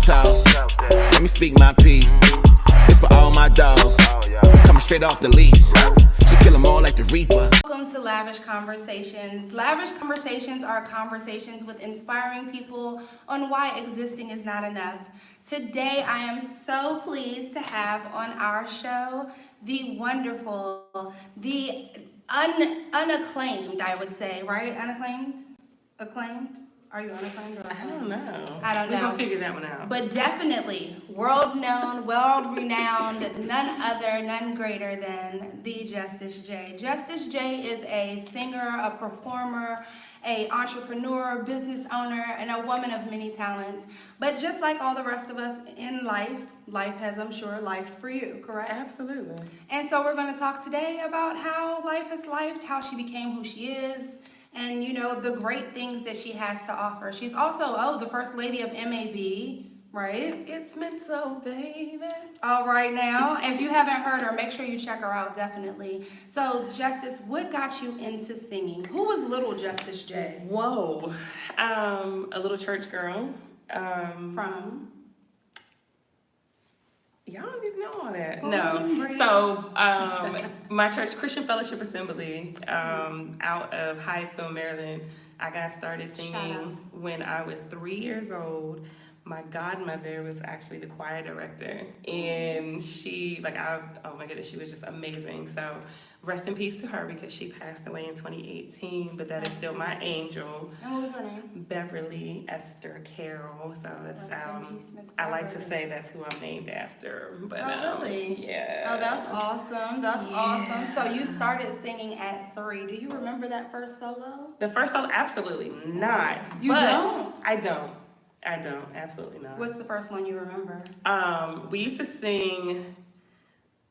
talk. Let me speak my piece. It's for all my dogs. Coming straight off the leash. She kill them all like the Reaper. Welcome to Lavish Conversations. Lavish Conversations are conversations with inspiring people on why existing is not enough. Today, I am so pleased to have on our show the wonderful, the unacclaimed, I would say, right? Unacclaimed? Acclaimed? Are you unacclaimed or acclaimed? I don't know. I don't know. We're going to figure that one out. But definitely world-known, world-renowned, none greater than the Justice J. Justice J is a singer, a performer, a entrepreneur, business owner, and a woman of many talents. But just like all the rest of us in life, life has, I'm sure, life for you, correct? Absolutely. And so we're going to talk today about how life is lifed, how she became who she is, and, you know, the great things that she has to offer. She's also, the First Lady of M.A.B, right? It's meant so, baby. All right now. If you haven't heard her, make sure you check her out, definitely. So, Justice, what got you into singing? Who was little Justice J? Whoa. A little church girl. From? Y'all don't need to know all that. Oh, No. great. So, my church, Christian Fellowship Assembly, out of Hyattsville, Maryland, I got started Shout singing when I was 3 years old. My godmother was actually the choir director, and she, oh my goodness, she was just amazing. So, rest in peace to her because she passed away in 2018, but that is still my angel. And what was her name? Beverly Esther Carroll. So that's Rest in peace, Miss I like to Beverly. say that's who I'm named after. But Oh, really? yeah. Oh, that's awesome. That's Yeah. awesome. So you started singing at 3. Do you remember that first solo? The first song, absolutely not. You but don't? I don't. Absolutely not. What's the first one you remember? We used to sing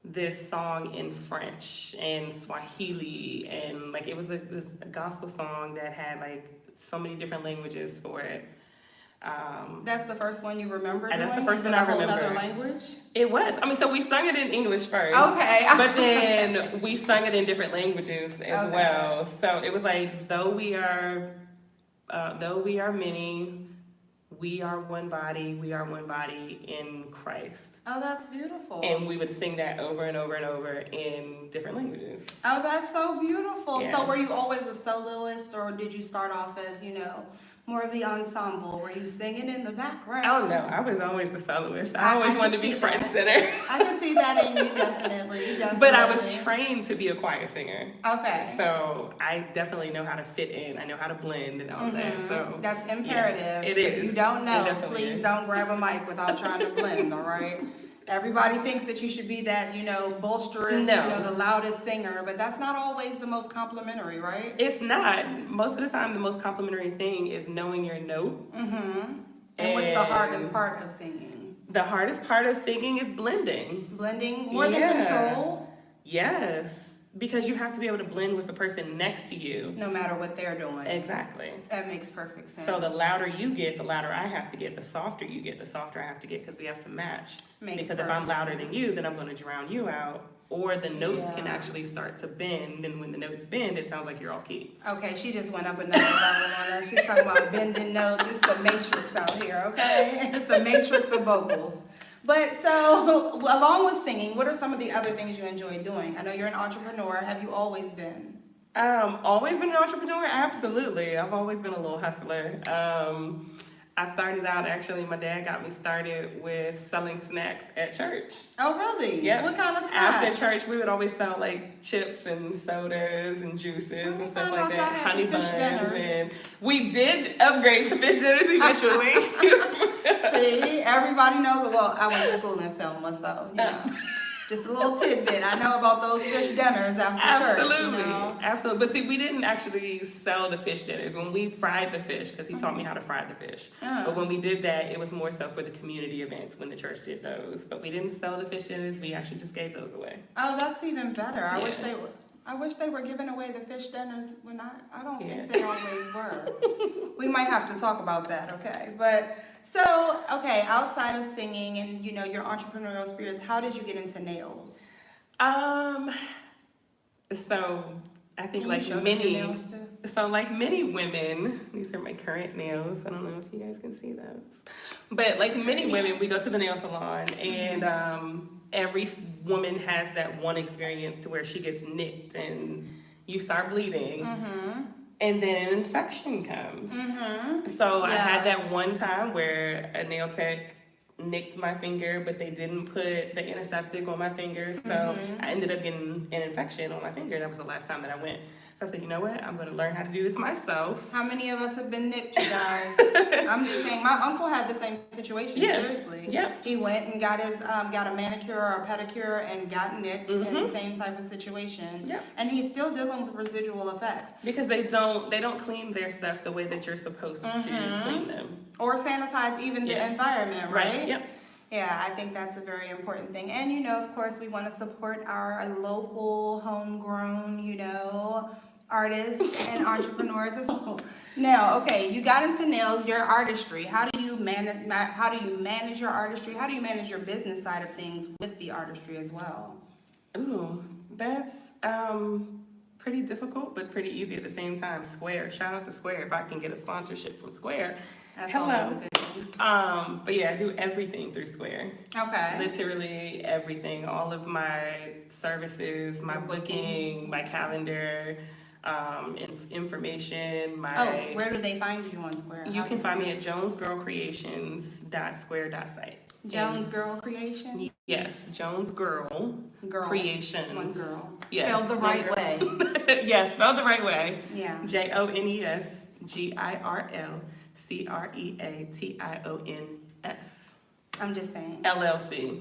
this song in French and Swahili, and it was this gospel song that had so many different languages for it. That's the first one you remember And that's the doing? first Is one it I a whole remember. other language? It was. So we sung it in English first. Okay. But then we sung it in different languages as Okay. well. So it was though we are many, we are one body in Christ. Oh, that's beautiful. And we would sing that over and over and over in different languages. Oh, that's so beautiful. Yeah. So were you always a soloist, or did you start off as, more of the ensemble? Were you singing in the background? Oh no, I was always the soloist. I I always can wanted to be see front that. center. I can see that in you, definitely. But I was trained to be a choir singer. Okay. So I definitely know how to fit in. I know how to blend and all of that. So That's imperative. yeah, it If is. you don't It know, definitely please is. don't grab a mic without trying to blend, all right? Everybody thinks that you should be that, bolsterous, No. the loudest singer, but that's not always the most complimentary, right? It's not. Most of the time, the most complimentary thing is knowing your note. Mm-hmm. And what's the hardest part of singing? The hardest part of singing is blending. Blending? More Yeah. than control? Yes. Because you have to be able to blend with the person next to you. No matter what they're doing. Exactly. That makes perfect sense. So the louder you get, the louder I have to get. The softer you get, the softer I have to get, because we have to match. Makes Because if I'm perfect louder than you, then I'm going to drown you out. Or the notes can Yeah. actually start to bend, and when the notes bend, it sounds like you're off key. Okay, she just went up another level on that. She's talking about bending notes. It's the matrix out here, okay? It's the matrix of vocals. But so, along with singing, what are some of the other things you enjoy doing? I know you're an entrepreneur. Have you always been? Always been an entrepreneur? Absolutely. I've always been a little hustler. I started out, actually, my dad got me started with selling snacks at church. Oh, really? Yeah. What kind of snacks? After church, we would always sell chips and sodas and juices and stuff found like out y'all that. had Honey the fish buns. dinners. And we did upgrade to fish dinners eventually. See, everybody knows. Well, I went to school in Selma, so, just a little tidbit. I know about those fish dinners after Absolutely. church, Absolutely. But see, we didn't actually sell the fish dinners. When we fried the fish, because he taught me how to fry the fish. Oh. But when we did that, it was more so for the community events when the church did those. But we didn't sell the fish dinners. We actually just gave those away. Oh, that's even better. I wish Yeah. they were. I wish they were giving away the fish dinners when I don't Yeah. think they always were. We might have to talk about that, okay? But so, okay, outside of singing and your entrepreneurial spirits, how did you get into nails? So I think Can you like show them many, your nails too? so like many women, these are my current nails. I don't know if you guys can see those, but like many women, we go to the nail salon, and every woman has that one experience to where she gets nicked and you start bleeding, and then an infection comes. So I had that one time where a nail tech nicked my finger, but they didn't put the antiseptic on my finger, so I ended up getting an infection on my finger. That was the last time that I went. So I said, you know what? I'm going to learn how to do this myself. How many of us have been nicked, you guys? I'm just saying, my uncle had the same situation. Yeah. Seriously. Yeah. He went and got his got a manicure or a pedicure and got nicked in the same type of situation. Yeah. And he's still dealing with residual effects. Because they don't clean their stuff the way that you're supposed to clean them. Or sanitize even the environment, right? Yep. Yeah, I think that's a very important thing. And, you know, of course, we want to support our local, homegrown, you know, artists and entrepreneurs as well. Now, okay, you got into nails, your artistry. How do you manage your artistry? How do you manage your business side of things with the artistry as well? Ooh, that's pretty difficult, but pretty easy at the same time. Square, shout out to Square. If I can get a sponsorship from Square, That's hello. always a good thing. But yeah, I do everything through Square. Okay. Literally everything. All of my services, my booking, my calendar, information, my... Oh, where do they find you on Square? You can find me at jonesgirlcreations.square.site. Jones Girl Creation? Yes, Jones Girl Creations. One girl. Yes, Spelled the right way. Yes, spelled the right way. Yeah. JONESGIRLCREATIONS. I'm just saying. LLC.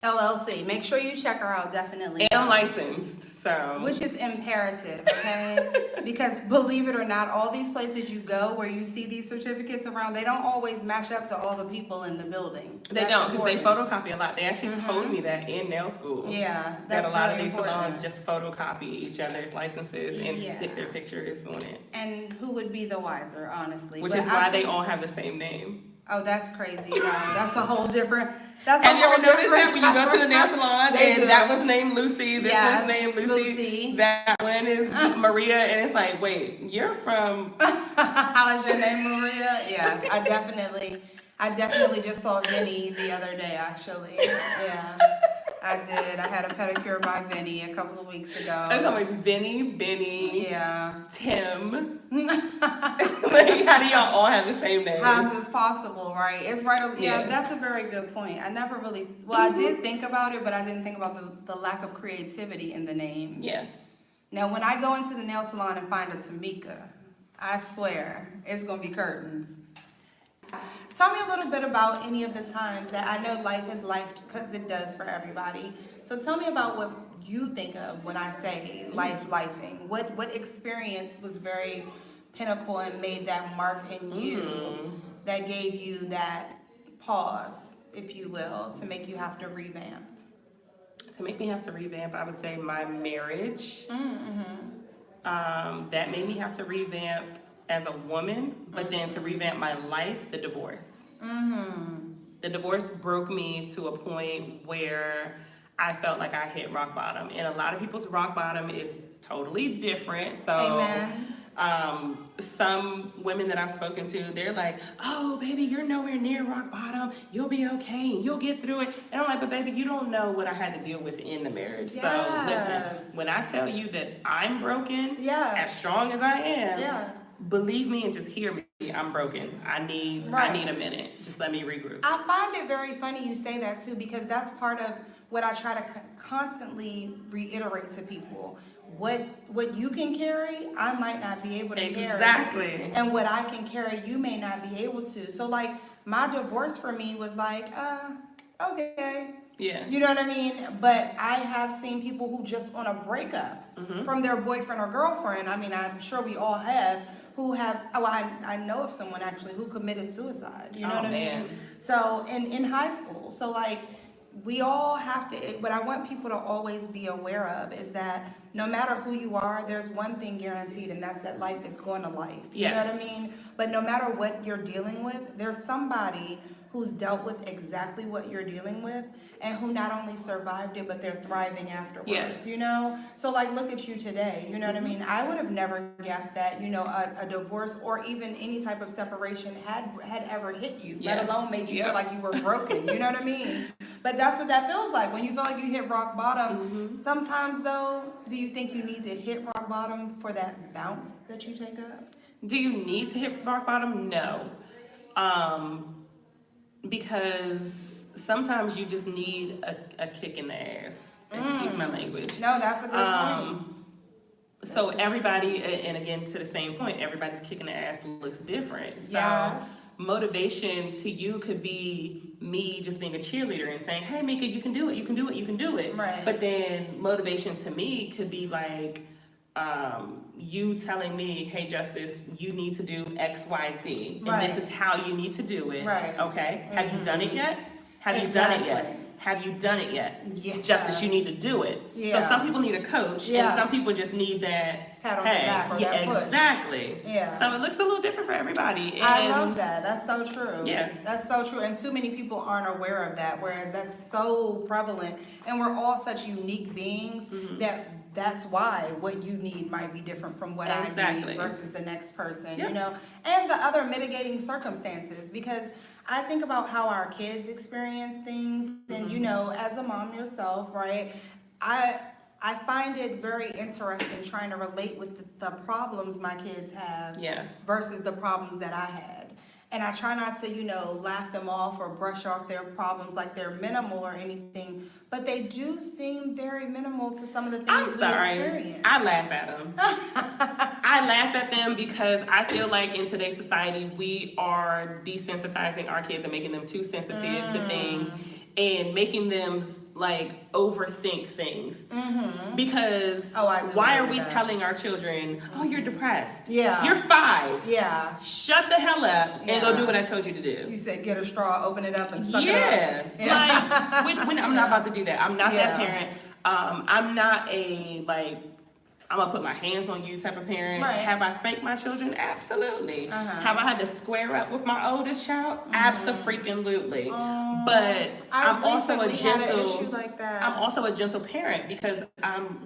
LLC. Make sure you check her out, definitely. And licensed, so. Which is imperative, okay? Because believe it or not, all these places you go where you see these certificates around, they don't always match up to all the people in the building. They don't, because they photocopy a lot. They actually told me that in nail school. Yeah, That that's a lot of very these important. salons just photocopy each other's licenses and Yeah. stick their pictures on it. And who would be the wiser, honestly? Which But is why I they think- all have the same name. Oh, that's crazy. No, that's a whole different. That's Have a you whole ever noticed different that when you go to the nail salon They and do. that was named Lucy, this Yes, was named Lucy, that one is Maria, and it's like, wait, you're from... How is your name, Maria? Yes, I definitely just saw Vinny the other day, actually. Yeah, I did. I had a pedicure by Vinny a couple of weeks ago. I was like, Benny, Yeah. Tim. Like, how do y'all all have the same name? How's this possible, right? It's right. Yeah, Yeah. that's a very good point. I never really, I did think about it, but I didn't think about the lack of creativity in the name. Yeah. Now, when I go into the nail salon and find a Tamika, I swear, it's going to be curtains. Tell me a little bit about any of the times that I know life is life, because it does for everybody. So tell me about what you think of when I say lifing. What experience was very pinnacle and made that mark in you that gave you that pause, if you will, to make you have to revamp? To make me have to revamp, I would say my marriage. That made me have to revamp as a woman, but then to revamp my life, the divorce. The divorce broke me to a point where I felt like I hit rock bottom. And a lot of people's rock bottom is totally different. So Amen. Some women that I've spoken to, they're like, oh, baby, you're nowhere near rock bottom. You'll be okay. You'll get through it. And I'm like, but baby, you don't know what I had to deal with in the marriage. Yes. So listen, when I tell you that I'm broken, Yes. as strong as I am, Yes. believe me and just hear me. I'm broken. I need a minute. Just let me regroup. I find it very funny you say that too, because that's part of what I try to constantly reiterate to people. What you can carry, I might not be able to carry. Exactly. And what I can carry, you may not be able to. So like my divorce for me was like, okay. Yeah. You know what I mean? But I have seen people who just on a breakup from their boyfriend or girlfriend. I mean, I'm sure we all have, who have, I know of someone actually who committed suicide. You know what I mean? So in high school. So like, we all have to, what I want people to always be aware of is that no matter who you are, there's one thing guaranteed, and that's that life is going to life. You know what I mean? But no matter what you're dealing with, there's somebody who's dealt with exactly what you're dealing with and who not only survived it, but they're thriving afterwards, Yes. you know? So like, look at you today, you know what I mean? I would have never guessed that, you know, a divorce or even any type of separation had ever hit you, let alone made you feel like you were broken, you know what I mean? But that's what that feels like. When you feel like you hit rock bottom, sometimes though, do you think you need to hit rock bottom for that bounce that you take up? Do you need to hit rock bottom? No. Because sometimes you just need a kick in the ass. Excuse my language. No, that's a good point. So everybody, and again to the same point, everybody's kicking the ass looks different. So Yes. motivation to you could be me just being a cheerleader and saying, hey Mika, you can do it, you can do it, you can do it. Right. But then motivation to me could be like, you telling me, hey Justice, you need to do X, Y, Z. Right. And this is how you need to do it. Right. Okay. Have you done it yet? Have you done it yet? Have you done it yet? Yes. Justice, you need to do it. Yeah. So some people need a coach, and Yes. some people just need that Pat on the back or that push. exactly. Yeah. So it looks a little different for everybody. And I love that. That's so true. Yeah. That's so true. And too many people aren't aware of that, whereas that's so prevalent. And we're all such unique beings that's why what you need might be different from what I Exactly. need versus the next person, Yep. you know? And the other mitigating circumstances, because I think about how our kids experience things, and you know, as a mom yourself, right? I find it very interesting trying to relate with the problems my kids have Yeah. versus the problems that I had. And I try not to, you know, laugh them off or brush off their problems like they're minimal or anything, but they do seem very minimal to some of the things I'm we sorry. experience. I laugh at them. I laugh at them because I feel like in today's society, we are desensitizing our kids and making them too sensitive to things and making them like overthink things. Because Oh, I do why are agree we with that. telling our children, oh, you're depressed? Yeah. You're 5. Yeah. Shut the hell up and go Yeah. do what I told you to do. You said get a straw, open it up, and suck it Yeah, up. like when I'm not about to do that. I'm not that Yeah. parent. I'm not a like I'm gonna put my hands on you type of parent. Right. Have I spanked my children? Absolutely. Have I had to square up with my oldest child? Absolutely. But I'm also a recently had an gentle. issue like that. I'm also a gentle parent because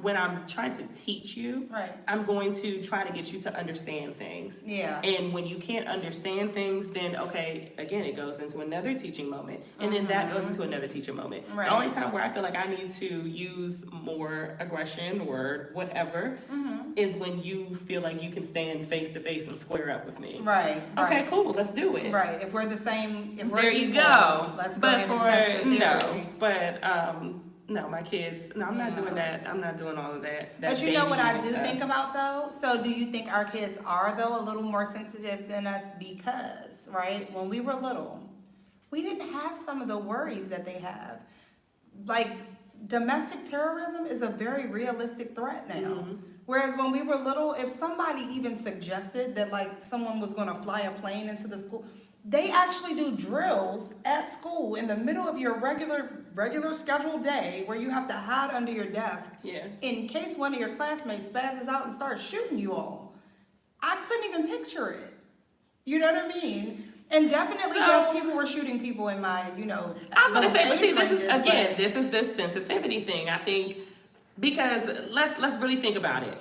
when I'm trying to teach you, Right. I'm going to try to get you to understand things. Yeah. And when you can't understand things, then okay, again, it goes into another teaching moment. And then that goes into another teaching moment. Right. The only time where I feel like I need to use more aggression or whatever is when you feel like you can stand face to face and square up with me. Right. Okay, Right. cool, let's do it. Right. If we're the same, if we're There you equal, go. let's go But ahead and test the theory. no, my kids, no, I'm not doing that. I'm not doing all of that. But you know what I do stuff. think about though? So do you think our kids are though a little more sensitive than us because, right, when we were little, we didn't have some of the worries that they have. Like domestic terrorism is a very realistic threat now. Whereas when we were little, if somebody even suggested that like someone was gonna fly a plane into the school, they actually do drills at school in the middle of your regular scheduled day where you have to hide under your desk Yeah. in case one of your classmates spazzes out and starts shooting you all. I couldn't even picture it. You know what I mean? And definitely, So- yes, people were shooting people in my, you know. I was gonna those say, but see, age this is ranges, again, but- this is this sensitivity thing. I think because let's really think about it.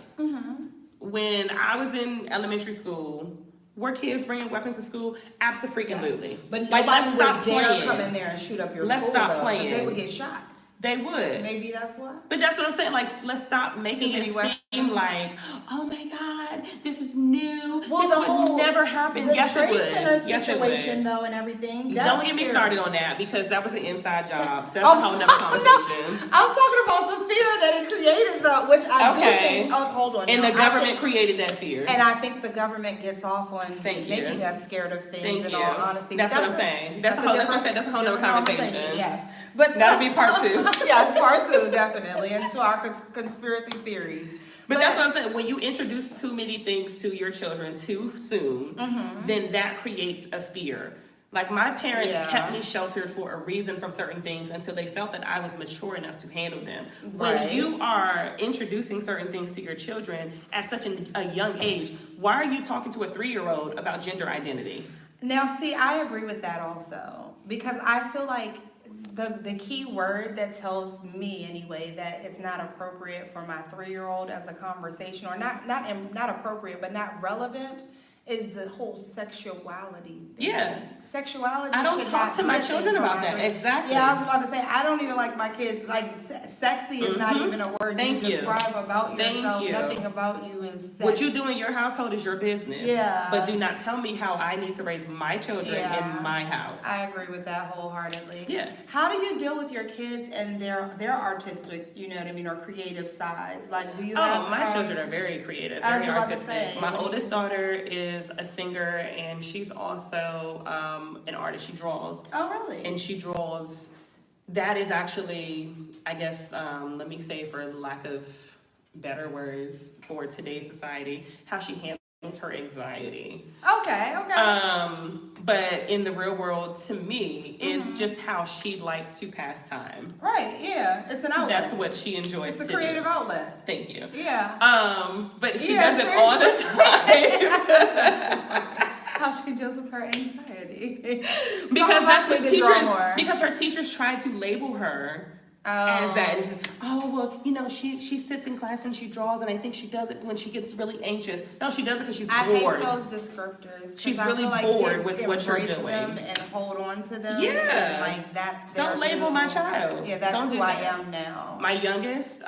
When I was in elementary school, were kids bringing weapons to school? Absolutely. But like, nobody let's stop would dare playing. come in there and shoot up your Let's school, stop though, 'cause playing. they would get shot. They would. Maybe that's why. But that's what I'm saying. Like, let's stop making many it weapons. seem like, oh my God, this is new. Well, this the would whole never happen. The Yes, it Trade Center would. Yes, it situation, would. though, and everything. Don't get me scary. started on that because that was an inside job. That's Oh, a whole nother no. conversation. I'm talking about the fear that it created, though, which I do Okay. think. Oh, hold on. And now. the I government think- created that fear. And I think the government gets off on Thank you. making us scared of things. Thank in you. all honesty, That's But what I'm saying. That's a whole- that's what I said. That's a whole nother different conversation. Yes, but That'll be part 2. Yes, part 2 definitely into our conspiracy theories. But that's what I'm saying. When you introduce too many things to your children too soon, then that creates a fear. Like my parents Yeah. kept me sheltered for a reason from certain things until they felt that I was mature enough to handle them. Right. When you are introducing certain things to your children at such a young age, why are you talking to a 3-year-old about gender identity? Now, see, I agree with that also. because I feel like the key word that tells me anyway that it's not appropriate for my 3-year-old as a conversation, or not appropriate, but not relevant, is the whole sexuality thing. Yeah. Sexuality. I don't should talk not to be my a thing children for about my that. 3. Exactly. Yeah, I was about to say, I don't even like my kids, like, sexy is not even a word Thank you you. describe about Thank yourself. you. Nothing about you is sex. What you do in your household is your business. Yeah. But do not tell me how I need to raise my children Yeah. in my house. I agree with that wholeheartedly. Yeah. How do you deal with your kids and their artistic, you know what I mean, or creative sides? Like, do you have... My children are very creative, I was very about to artistic. say, My when you- oldest daughter is a singer, and she's also an artist. She draws. Oh, really? And she draws. That is actually, I guess, let me say, for lack of better words for today's society, how she handles her anxiety. Okay. But in the real world, to me, it's Mm-hmm. just how she likes to pass time. Right, yeah. It's an outlet. That's what she enjoys. It's a to creative do. outlet. Thank you. Yeah. But she Yeah, does it all the time. How she deals with her anxiety. Because that's what teachers, more. because her teachers try to label her as that. And well, you know, she sits in class and she draws, and I think she does it when she gets really anxious. No, she does it because she's bored. I hate those descriptors. 'Cause She's I really feel like bored kids with what you're embrace doing. them and hold on to them. Yeah. And like that's their Don't label my new- child. Yeah, that's Don't do who I that. am now. My youngest,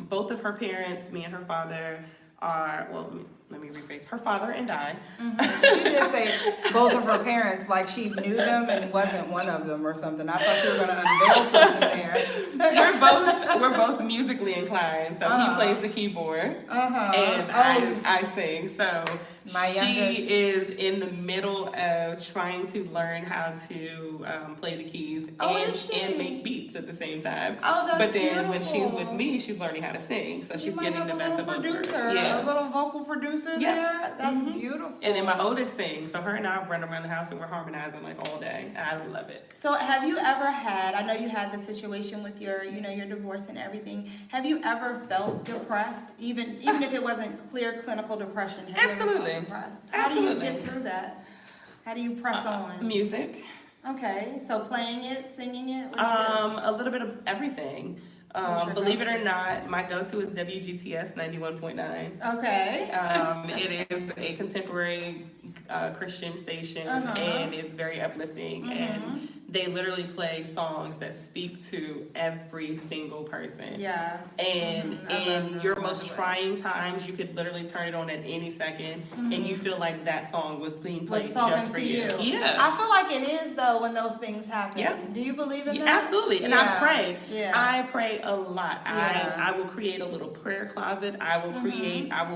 both of her parents, me and her father, are, well, let me rephrase, her father and I. She did say both of her parents, like she knew them and wasn't one of them or something. I thought you were going to unveil something there. We're both musically inclined, so he plays the keyboard and I sing. So My youngest- she is in the middle of trying to learn how to play the keys and make beats at the same time. Oh, that's But then when beautiful. she's with me, she's learning how to sing, so she's getting the best of both worlds. A little vocal producer there. That's beautiful. And then my oldest sings, so her and I run around the house and we're harmonizing like all day. I love it. So have you ever had, I know you had the situation with your, you know, your divorce and everything. Have you ever felt depressed, even if it wasn't clear clinical depression? Have Absolutely. You ever felt depressed? How do you get through that? How do you press on? Music. Okay, so playing it, singing it? What do you do? A little bit of everything. What's your Believe it go-to? or not, my go-to is WGTS 91.9. Okay. It is a contemporary Christian station, Uh-huh. and it's very uplifting. And they literally play songs that speak to every single person. Yeah. And I love in them, your by most the way. trying times, you could literally turn it on at any second, and you feel like that song was being Was played talking just for to you. you. Yeah. I feel like it is though when those things happen. Yeah. Do you believe in Yeah, that? absolutely. And Yeah. I pray. Yeah. I pray a lot. Yeah. I will create a little prayer closet. I will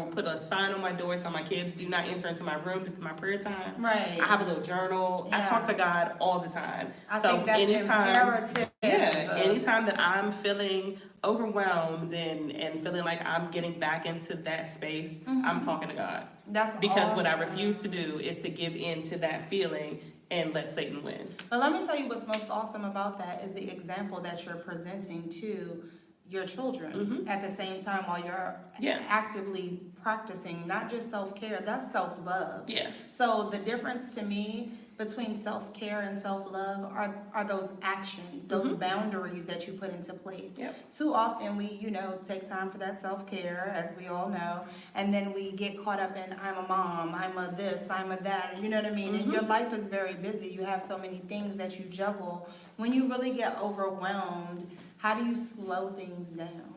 put a sign on my door telling my kids, do not enter into my room. This is my prayer time. Right. I have a little journal. I talk to God all the time. I think that's imperative. Anytime that I'm feeling overwhelmed and feeling like I'm getting back into that space, I'm talking to God. That's Because what I awesome. refuse to do is to give in to that feeling and let Satan win. But let me tell you what's most awesome about that is the example that you're presenting to your children at the same time while you're Yeah. actively practicing not just self-care, that's self-love. Yeah. So the difference to me between self-care and self-love are those actions, those boundaries that you put into place. Yep. Too often we, you know, take time for that self-care, as we all know, and then we get caught up in, I'm a mom, I'm a this, I'm a that, you know what I mean? And your life is very busy. You have so many things that you juggle. When you really get overwhelmed, how do you slow things down?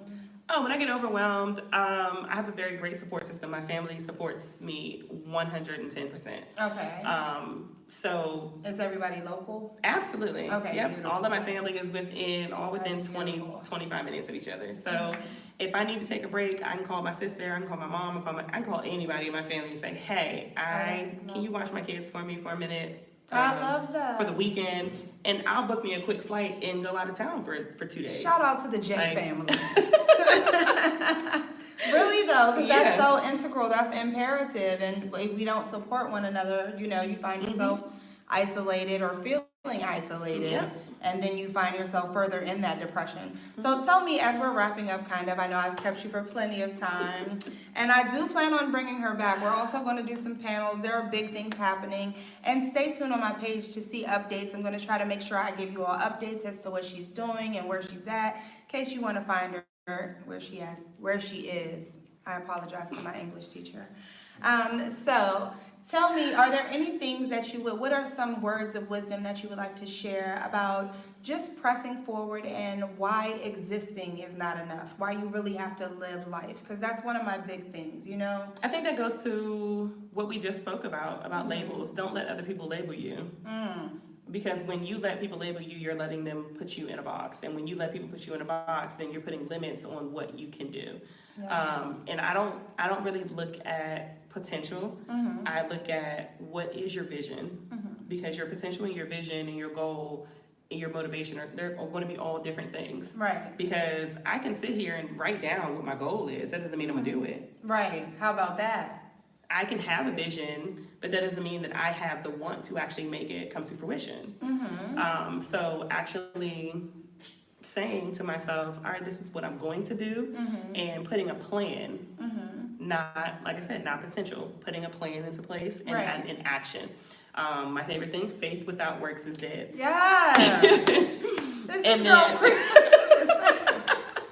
Oh, when I get overwhelmed, I have a very great support system. My family supports me 110%. Okay. So Is everybody local? absolutely. Okay, Yep. beautiful. All of my family is within That's 20, beautiful. 25 minutes of each other. So if I need to take a break, I can call my sister, I can call my mom, I can call anybody in my family and say, hey, that's can you watch my kids for me for a minute? I love that. For the weekend, and I'll book me a quick flight and go out of town for 2 days. Shout out to the J Like- family. Really though, because Yeah. that's so integral, that's imperative, and if we don't support one another, you know, you find yourself isolated or feel isolated. Yep. And then you find yourself further in that depression. So tell me, as we're wrapping up kind of, I know I've kept you for plenty of time, and I do plan on bringing her back. We're also going to do some panels. There are big things happening, and stay tuned on my page to see updates. I'm going to try to make sure I give you all updates as to what she's doing and where she's at, in case you want to find her where she is. I apologize to my English teacher. So tell me, are there any things that what are some words of wisdom that you would like to share about just pressing forward and why existing is not enough? Why you really have to live life? Because that's one of my big things, you know? I think that goes to what we just spoke about labels. Don't let other people label you. Because when you let people label you, you're letting them put you in a box. And when you let people put you in a box, then you're putting limits on what you can do. Yes. And I don't really look at potential. I look at what is your vision, because your potential and your vision and your goal and your motivation they're going to be all different things. Right. Because I can sit here and write down what my goal is. That doesn't mean I'm going to do it. Right. How about that? I can have a vision, but that doesn't mean that I have the want to actually make it come to fruition. So actually saying to myself, all right, this is what I'm going to do, and putting a plan, not, like I said, not potential, putting a plan into place and in action. My favorite thing, faith without works is dead. Yes. This is girl.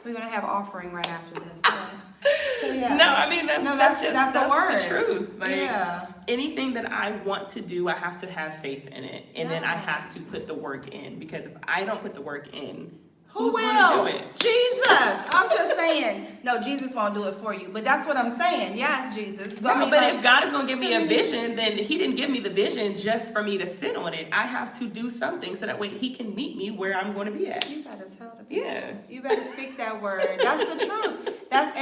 We're going to have offering right after this. So, yeah. No, I mean, that's the word. The truth. Like, anything that I want to do, I have to have faith in it. And then I have to put the work in. Because if I don't put the work in, who's going to do it? Jesus. I'm just saying. No, Jesus won't do it for you. But that's what I'm saying. Yes, Jesus. No, but if God is going to give me a vision, then he didn't give me the vision just for me to sit on it. I have to do something so that way he can meet me where I'm going to be at. You got to tell the people. Yeah. You better speak that word. That's the truth. That's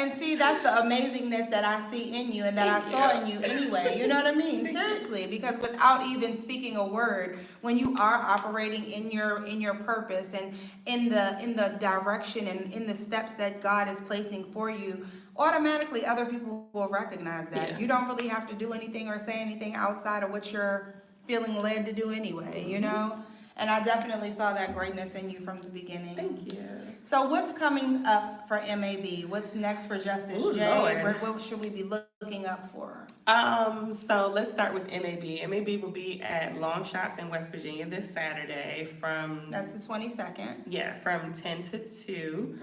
the amazingness that I see in you and that I saw in you anyway. You know what I mean? Seriously, because without even speaking a word, when you are operating in your purpose and in the direction and in the steps that God is placing for you, automatically other people will recognize that. Yeah. You don't really have to do anything or say anything outside of what you're feeling led to do anyway, you know? And I definitely saw that greatness in you from the beginning. Thank you. So what's coming up for M.A.B? What's next for Justice J? What should we be looking up for? So let's start with M.A.B. M.A.B will be at Long Shots in West Virginia this Saturday from... That's the 22nd. Yeah, from 10 to 2.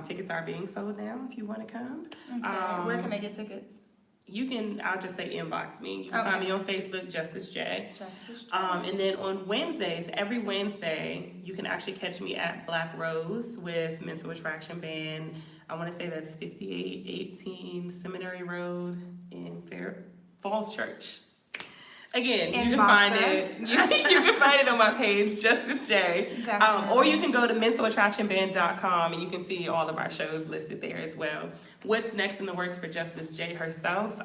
Tickets are being sold now if you want to come. Okay. Where can they get tickets? You can, I'll just say inbox me. You can find me on Facebook, Justice J. And then on Wednesdays, every Wednesday, you can actually catch me at Black Rose with Mental Attraction Band. I want to say that's 5818 Seminary Road in Falls Church. Again, you can find it. You can find it on my page, Justice J. Or you can go to mentalattractionband.com and you can see all of our shows listed there as well. What's next in the works for Justice J herself?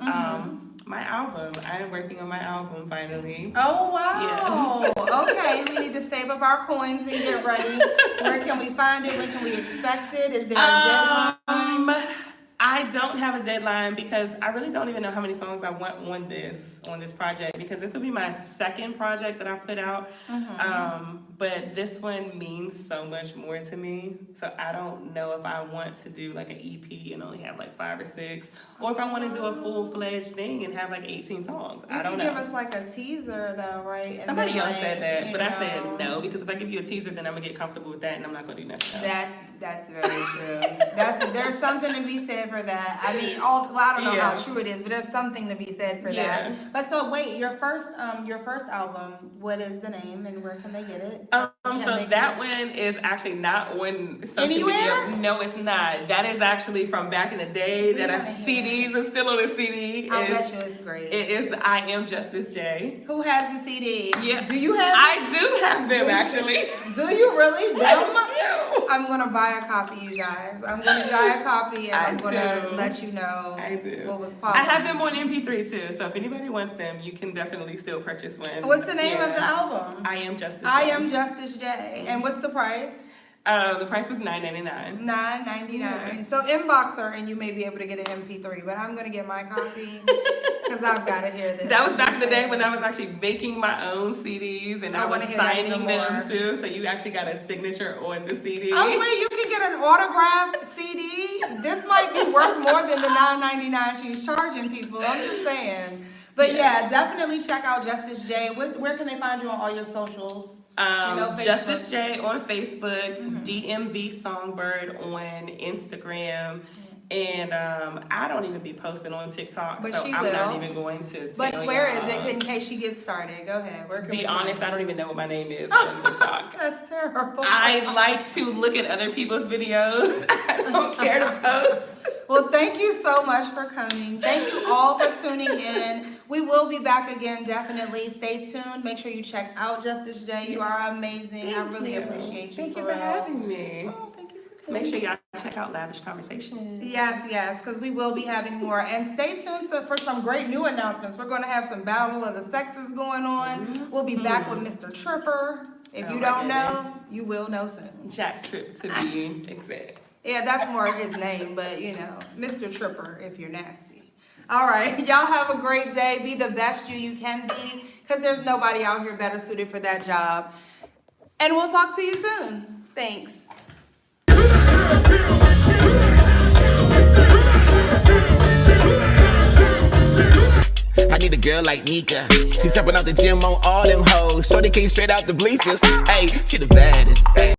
My album. I am working on my album finally. Oh wow! Yes. Okay, we need to save up our coins and get ready. Where can we find it? When can we expect it? Is there a deadline? I don't have a deadline because I really don't even know how many songs I want on this project, because this will be my second project that I've put out. But this one means so much more to me. So I don't know if I want to do like an EP and only have like 5 or 6, or if I want to do a full-fledged thing and have like 18 songs. I don't know. You can give us like a teaser though, right? Somebody else said that, but I said no, because if I give you a teaser, then I'm gonna get comfortable with that and I'm not gonna do nothing else. That's very true. There's something to be said for that. I mean, I don't know how true it is, but there's something to be said for that. But so wait, your first album, what is the name and where can they get it? So that one is actually not on social media. No, it's not. That is actually from back in the day. CDs are still on the CD. I bet you it's great. It is the I Am Justice J. Who has the CD? Yeah. Do you have? I do have them actually. Do you really? I'm gonna buy a copy, you guys. I'm gonna buy a copy and I'm gonna let you know what was popping. I have them on MP3 too, so if anybody wants them, you can definitely still purchase one. What's the name of the album? I Am Justice J. I Am Justice J. And what's the price? The price was $9.99. $9.99. So inbox her and you may be able to get an MP3, but I'm gonna get my copy because I've got to hear this. That was back in the day when I was actually making my own CDs and I was signing them too. So you actually got a signature on the CD. Oh wait, you can get an autographed CD? This might be worth more than the $9.99 she's charging people. I'm just saying. But yeah, definitely check out Justice J. Where can they find you on all your socials? Justice J on Facebook, DMV Songbird on Instagram, and I don't even be posting on TikTok, but so I'm not even going to. But where is it in case she gets started? Go ahead. Where can be honest, I don't even know what my name is on TikTok. That's terrible. I like to look at other people's videos. I don't care to post. Well, thank you so much for coming. Thank you all for tuning in. We will be back again, definitely. Stay tuned. Make sure you check out Justice J. You are amazing. I really appreciate you. Thank you for having me. Oh, thank you for coming. Make sure y'all check out Lavish Conversation. Yes, because we will be having more. And stay tuned for some great new announcements. We're going to have some Battle of the Sexes going on. We'll be back with Mr. Tripper. If you don't know, you will know soon. Jack Trip to be exact. Yeah, that's more his name, but Mr. Tripper if you're nasty. All right, y'all have a great day. Be the best you can be, because there's nobody out here better suited for that job. And we'll talk to you soon. Thanks. I need a girl like Nika. She jumping out the gym on all them hoes. Shorty came straight out the bleachers. Hey, she the baddest.